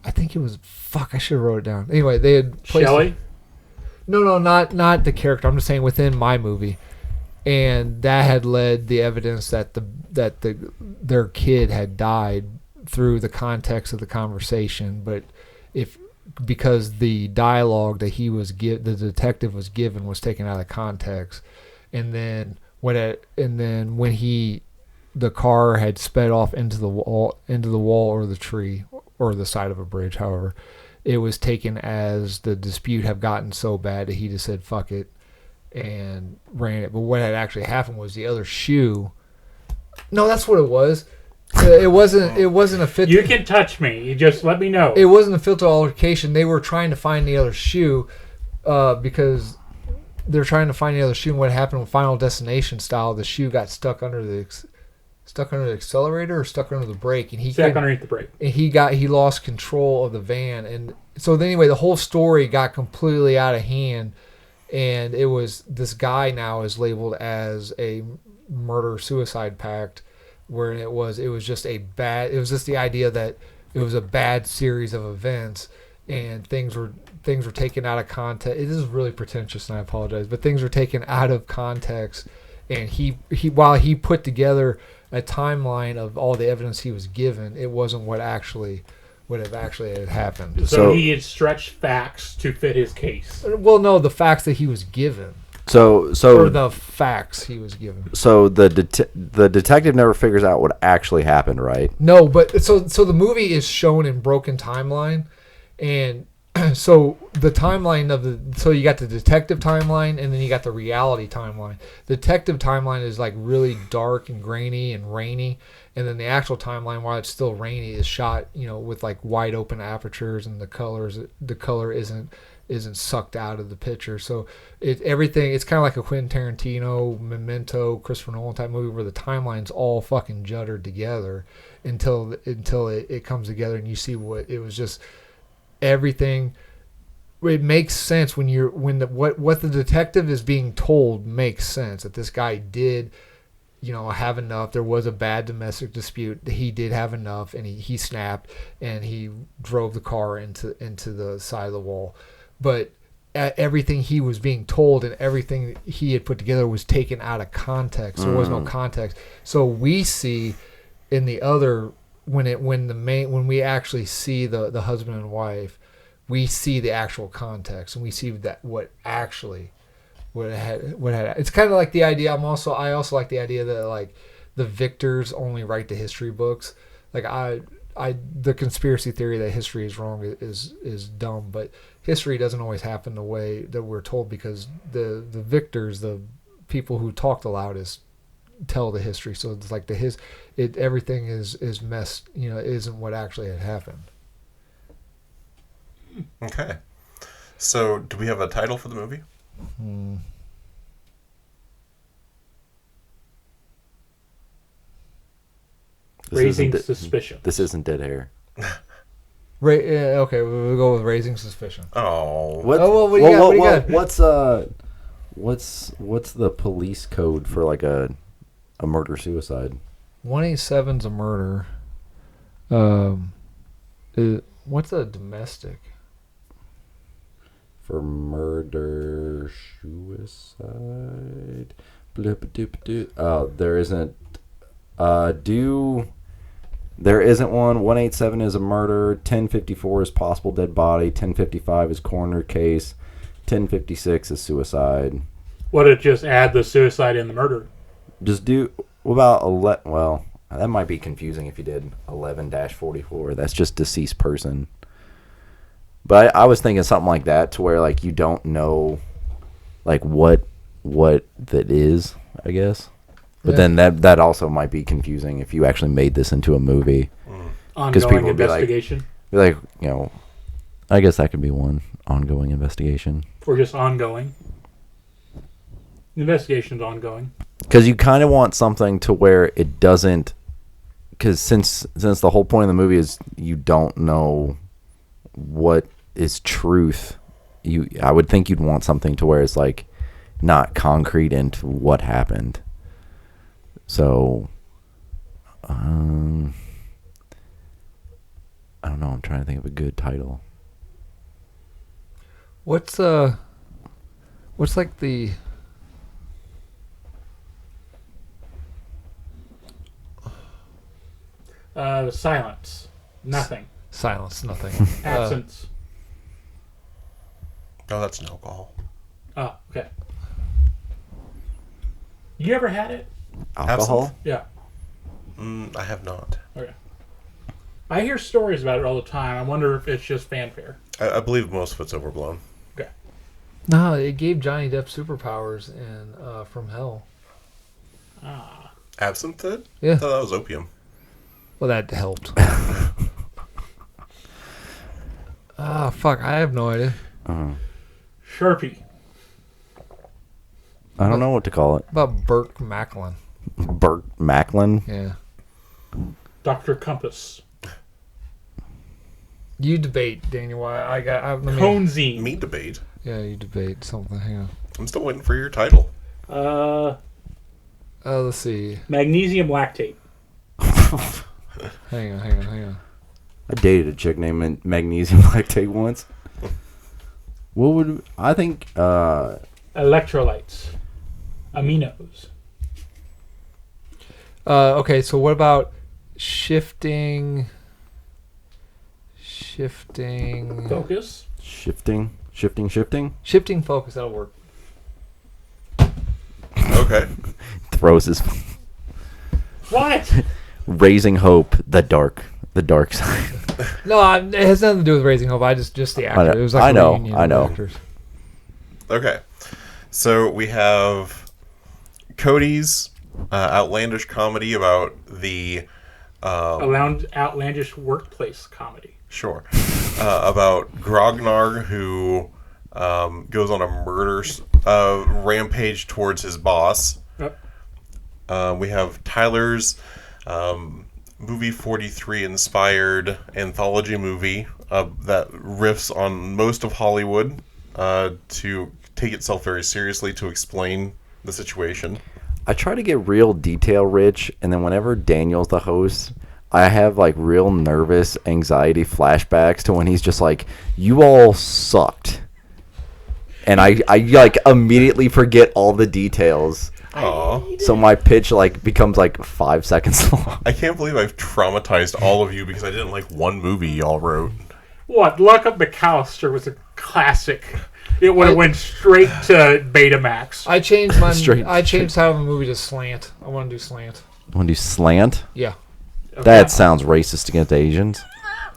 I think it was I should have wrote it down. Anyway, they had placed Shelley? No, not the character. I'm just saying within my movie. And that had led the evidence that their kid had died through the context of the conversation, but because the dialogue that the detective was given was taken out of context, and then when the car had sped off into the wall or the tree or the side of a bridge, however, it was taken as the dispute had gotten so bad that he just said fuck it and ran it. But what had actually happened was the other shoe. No, that's what it was. It wasn't a fit. You can touch me. You just let me know. It wasn't a filter altercation. They were trying to find the other shoe because they're trying to find the other shoe. And what happened with Final Destination style, the shoe got stuck under the accelerator or stuck under the brake, and he stuck underneath the brake. And he lost control of the van. And so anyway, the whole story got completely out of hand. And it was this guy now is labeled as a murder-suicide pact, where it was just the idea that it was a bad series of events, and things were taken out of context. It is really pretentious, and I apologize, but things were taken out of context. And he while he put together a timeline of all the evidence he was given, it wasn't what actually would have actually had happened. So he had stretched facts to fit his case. Well, no, the facts that he was given. So Or the facts he was given. So the detective never figures out what actually happened, right? No, but so the movie is shown in broken timeline, and so the timeline of so you got the detective timeline, and then you got the reality timeline. The detective timeline is like really dark and grainy and rainy, and then the actual timeline, while it's still rainy, is shot with like wide open apertures, and the color isn't sucked out of the picture. So it's kind of like a Quentin Tarantino, Memento, Christopher Nolan type movie where the timeline's all fucking juddered together until it comes together and you see what it was. Just everything. It makes sense what the detective is being told makes sense, that this guy did have enough. There was a bad domestic dispute. He did have enough, and he snapped, and he drove the car into the side of the wall. But everything he was being told and everything he had put together was taken out of context. There was no context. So we see in the other when we actually see the husband and wife, we see the actual context, and we see that what had. It's kind of like the idea. I also like the idea that like the victors only write the history books. Like the conspiracy theory that history is wrong is dumb, but history doesn't always happen the way that we're told, because the victors, the people who talk the loudest, tell the history. So it's like everything is messed. Isn't what actually had happened. Okay. So, do we have a title for the movie? Raising Suspicion. This isn't Dead Hair. Okay, we'll go with Raising Suspicion. Oh. What do you got? What's the police code for like a murder suicide? 187's a murder. What's a domestic? For murder suicide. There isn't. There isn't one. 187 is a murder. 1054 is possible dead body. 1055 is coroner case. 1056 is suicide. What if just add the suicide in the murder? Just do. What about well, that might be confusing if you did 11-44. That's just deceased person. But I was thinking something like that, to where like you don't know like what that is, I guess. But then that also might be confusing if you actually made this into a movie. Ongoing people investigation. Be like, I guess that could be one, ongoing investigation. Or just ongoing. The investigation's ongoing. Because you kind of want something to where it doesn't. Because since the whole point of the movie is you don't know what is truth, I would think you'd want something to where it's like not concrete into what happened. So, I don't know. I'm trying to think of a good title. What's like the silence, nothing. Silence, nothing. Absence. Oh, that's an alcohol. Oh, okay. You ever had it? Alcohol? Absinthe? Yeah. I have not. Okay. I hear stories about it all the time. I wonder if it's just fanfare. I believe most of it's overblown. Okay. No, it gave Johnny Depp superpowers in From Hell. Ah. Absinthe did? Yeah. I thought that was opium. Well, that helped. Fuck, I have no idea. Sharpie. I don't know what to call it. About Burt Macklin. Burt Macklin? Yeah. Dr. Compass. You debate, Daniel. Conezine. Me debate. Yeah, you debate something. Hang on. I'm still waiting for your title. Let's see. Magnesium lactate. Hang on. I dated a chick named Magnesium Lactate once. What would I think? Electrolytes. Aminos. Okay, so what about shifting Shifting Focus. Shifting. Shifting focus. That'll work. Okay. Throws his What? Raising Hope. The dark side. No, it has nothing to do with Raising Hope. Just the actor. It was like I a know. reunion of actors. Okay. So we have Cody's outlandish comedy about the Outlandish workplace comedy. Sure. About Grognard, who goes on a murder rampage towards his boss. Yep. We have Tyler's movie 43 inspired anthology movie that riffs on most of Hollywood to take itself very seriously to explain the situation. I try to get real detail rich, and then whenever Daniel's the host, I have like real nervous anxiety flashbacks to when he's just like, "You all sucked," and I like immediately forget all the details. Aww. So my pitch like becomes like 5 seconds long. I can't believe I've traumatized all of you because I didn't like one movie y'all wrote. What? Luck of McAllister was a classic. It would have went straight to Betamax. I changed my. Straight- I changed title of the movie to Slant. I want to do Slant. Want to do Slant? Yeah. That sounds racist against Asians.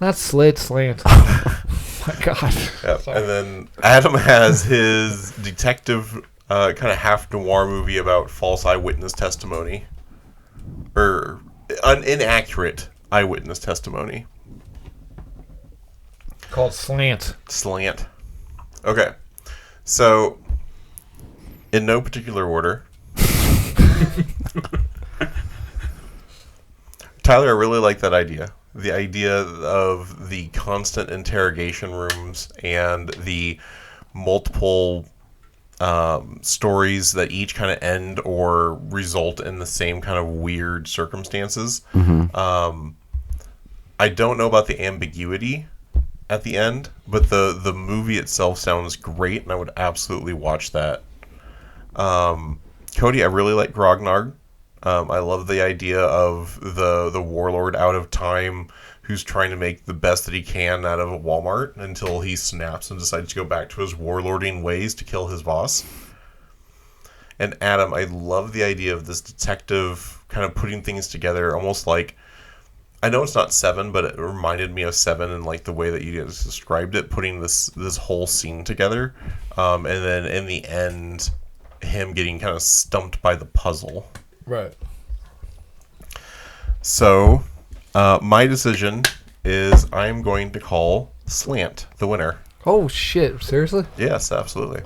Not Slit, Slant. Oh my God. Yep. And then Adam has his detective kind of half noir movie about false eyewitness testimony. Or inaccurate eyewitness testimony. Called Slant. Slant. Okay. So, in no particular order. Tyler, I really like that idea. The idea of the constant interrogation rooms and the multiple stories that each kind of end or result in the same kind of weird circumstances. Mm-hmm. I don't know about the ambiguity at the end, but the movie itself sounds great, and I would absolutely watch that. Cody, I really like Grognard. I love the idea of the warlord out of time who's trying to make the best that he can out of a Walmart until he snaps and decides to go back to his warlording ways to kill his boss. And Adam, I love the idea of this detective kind of putting things together, almost like, I know it's not Seven, but it reminded me of Seven in like the way that you guys described it, putting this whole scene together, and then in the end, him getting kind of stumped by the puzzle. Right. So, my decision is I'm going to call Slant the winner. Oh shit! Seriously? Yes, absolutely.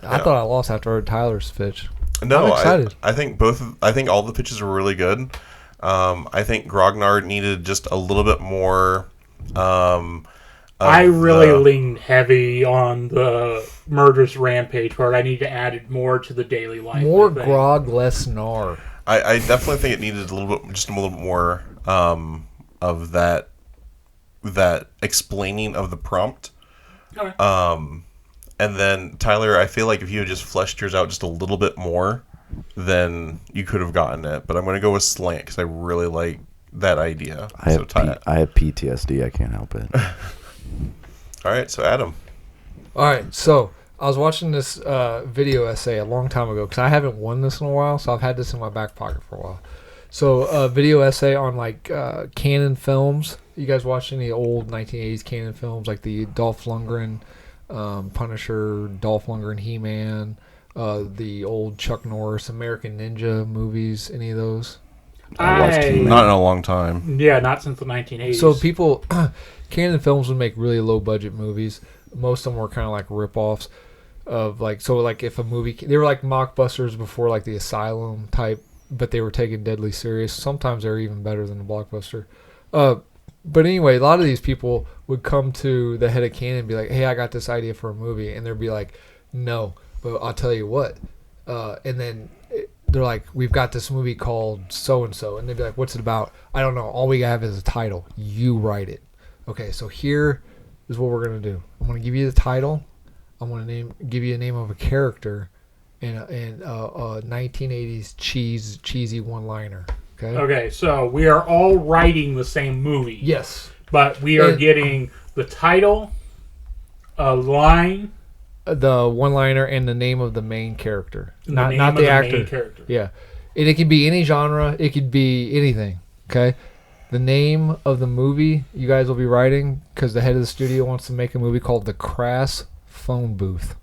I thought I lost after I heard Tyler's pitch. No, I'm excited. I think I think all the pitches were really good. I think Grognard needed just a little bit more. I really leaned heavy on the murderous rampage part. I need to add it more to the daily life. More I think. grog, less gnar. I definitely think it needed a little bit more of that explaining of the prompt. Okay. And then Tyler, I feel like if you had just fleshed yours out just a little bit more, then you could have gotten it. But I'm going to go with Slant because I really like that idea. I have PTSD. I can't help it. All right, so Adam. All right, so I was watching this video essay a long time ago because I haven't won this in a while, so I've had this in my back pocket for a while. So a video essay on like Canon films. You guys watch any old 1980s Canon films like the Dolph Lundgren Punisher, Dolph Lundgren He-Man, the old Chuck Norris American Ninja movies? Any of those? I watched He-Man. Not in a long time. Yeah, not since the 1980s. So people, Canon Films would make really low budget movies. Most of them were kind of like rip-offs of like, so like if a movie, they were like mockbusters before like the Asylum type, but they were taken deadly serious. Sometimes they were even better than the blockbuster. But anyway, a lot of these people would come to the head of Canon and be like, hey, I got this idea for a movie. And they'd be like, no, but I'll tell you what. And then they're like, we've got this movie called so-and-so. And they'd be like, what's it about? I don't know. All we have is a title. You write it. Okay, so here is what we're going to do. I'm going to give you the title. I'm going to give you a name of a character and a 1980s cheesy one-liner. Okay. Okay, so we are all writing the same movie. Yes. But we are getting the title, a line, The one-liner and the name of the main character, and not name not of the actor. main character. Yeah, and it could be any genre. It could be anything. Okay, the name of the movie you guys will be writing because the head of the studio wants to make a movie called The Crass Phone Booth.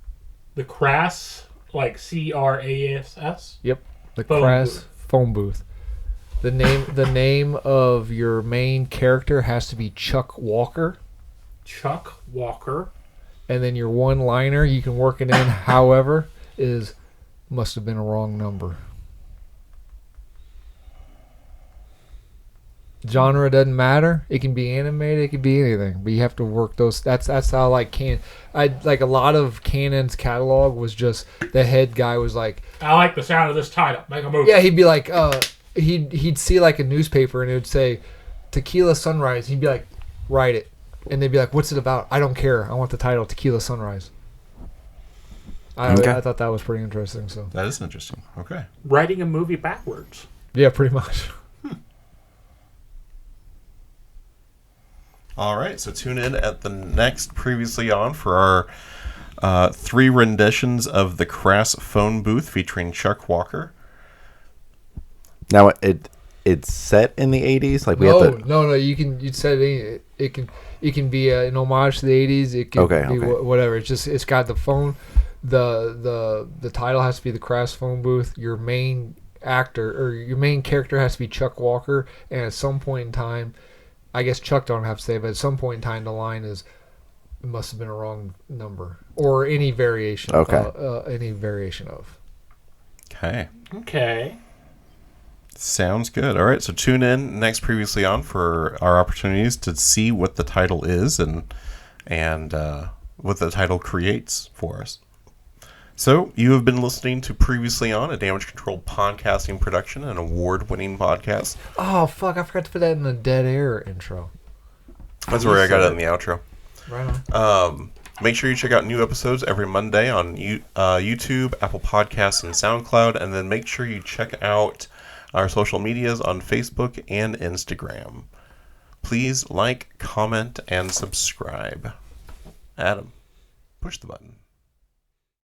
The Crass, like CRASS. Yep, The Phone Crass Booth. Phone Booth. The name of your main character has to be Chuck Walker, Chuck Walker. and then your one-liner you can work it in. However, is must have been a wrong number. Genre doesn't matter. It can be animated. It can be anything. But you have to work those. That's how like a lot of Canon's catalog was just the head guy was like, I like the sound of this title. Make a movie. yeah, he'd be like, he'd see like a newspaper and it would say Tequila Sunrise. He'd be like, write it, and they'd be like, what's it about? I don't care. I want the title Tequila Sunrise. I thought that was pretty interesting. So That is interesting. Okay. Writing a movie backwards. yeah, pretty much. All right, so tune in at the next Previously On for our 3 renditions of The Crass Phone Booth featuring Chuck Walker. Now it's set in the 80s. Like we No, have to. no. You said it can be an homage to the 80s. It can be whatever. It's got the phone. The title has to be The Crass Phone Booth. Your main actor or your main character has to be Chuck Walker, and at some point in time, I guess Chuck don't have to say, but at some point in time, the line is, it must have been a wrong number or any variation. Okay. Any variation of. Okay. Okay. Sounds good. All right, so tune in next Previously On for our opportunities to see what the title is and what the title creates for us. So, you have been listening to Previously On, a Damage Control podcasting production, an award-winning podcast. Oh, fuck. I forgot to put that in the Dead Air intro. That's where I got it in the outro. Right on. Make sure you check out new episodes every Monday on YouTube, Apple Podcasts, and SoundCloud. And then make sure you check out our social medias on Facebook and Instagram. Please like, comment, and subscribe. Adam, push the button.